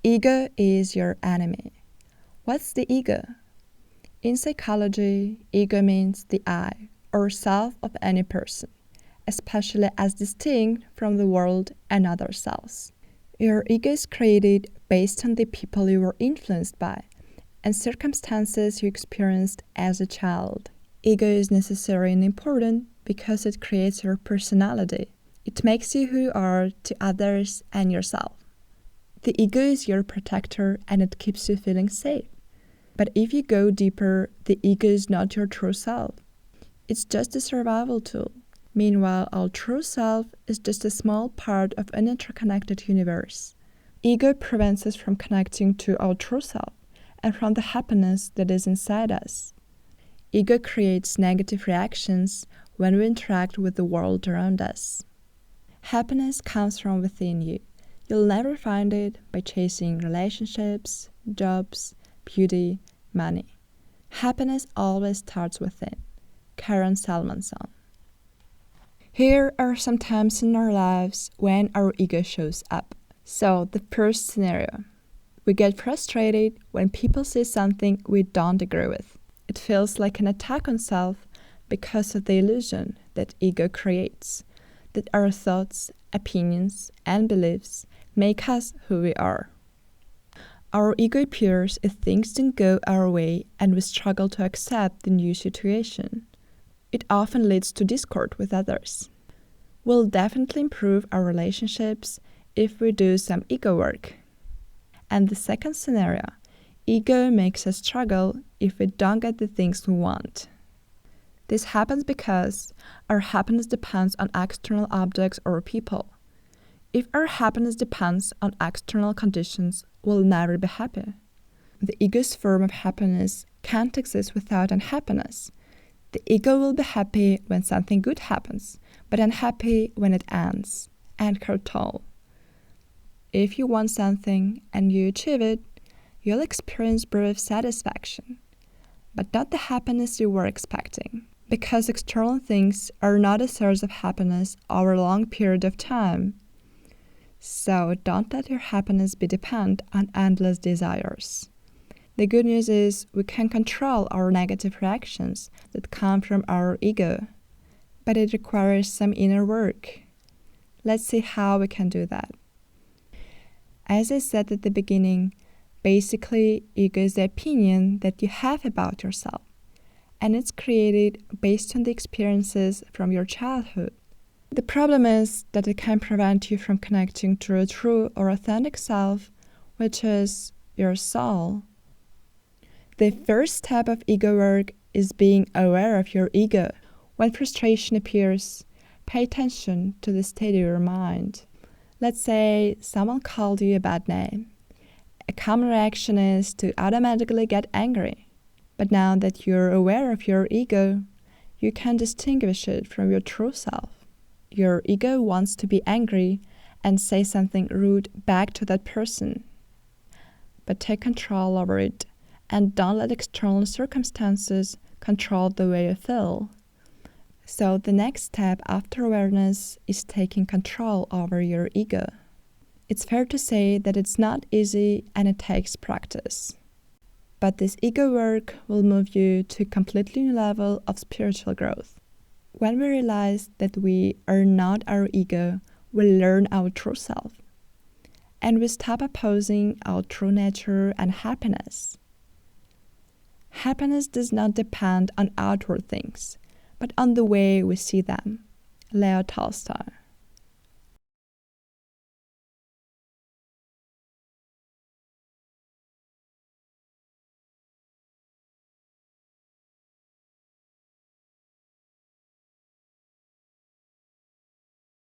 Ego is your enemy. What's the ego? In psychology, ego means the I, or self of any person, especially as distinct from the world and other selves. Your ego is created based on the people you were influenced by and circumstances you experienced as a child. Ego is necessary and important because it creates your personality. It makes you who you are to others and yourself. The ego is your protector and it keeps you feeling safe. But if you go deeper, the ego is not your true self. It's just a survival tool. Meanwhile, our true self is just a small part of an interconnected universe. Ego prevents us from connecting to our true self and from the happiness that is inside us. Ego creates negative reactions when we interact with the world around us. Happiness comes from within you. You'll never find it by chasing relationships, jobs, beauty, money. Happiness always starts within. Karen Salmanson. Here are some times in our lives when our ego shows up. So, the first scenario. We get frustrated when people say something we don't agree with. It feels like an attack on self because of the illusion that ego creates, that our thoughts, opinions, and beliefs make us who we are. Our ego appears if things don't go our way and we struggle to accept the new situation. It often leads to discord with others. We'll definitely improve our relationships if we do some ego work. And the second scenario, ego makes us struggle if we don't get the things we want. This happens because our happiness depends on external objects or people. If our happiness depends on external conditions, we'll never be happy. The ego's form of happiness can't exist without unhappiness. The ego will be happy when something good happens, but unhappy when it ends. Eckhart Tolle. If you want something and you achieve it, you'll experience brief satisfaction, but not the happiness you were expecting, because external things are not a source of happiness over a long period of time. So don't let your happiness be dependent on endless desires. The good news is we can control our negative reactions that come from our ego, but it requires some inner work. Let's see how we can do that. As I said at the beginning, basically, ego is the opinion that you have about yourself, and it's created based on the experiences from your childhood. The problem is that it can prevent you from connecting to a true or authentic self, which is your soul. The first step of ego work is being aware of your ego. When frustration appears, pay attention to the state of your mind. Let's say someone called you a bad name. A common reaction is to automatically get angry. But now that you're aware of your ego, you can distinguish it from your true self. Your ego wants to be angry and say something rude back to that person. But take control over it and don't let external circumstances control the way you feel. So the next step after awareness is taking control over your ego. It's fair to say that it's not easy and it takes practice. But this ego work will move you to a completely new level of spiritual growth. When we realize that we are not our ego, we learn our true self. And we stop opposing our true nature and happiness. Happiness does not depend on outward things, but on the way we see them. Leo Tolstoy.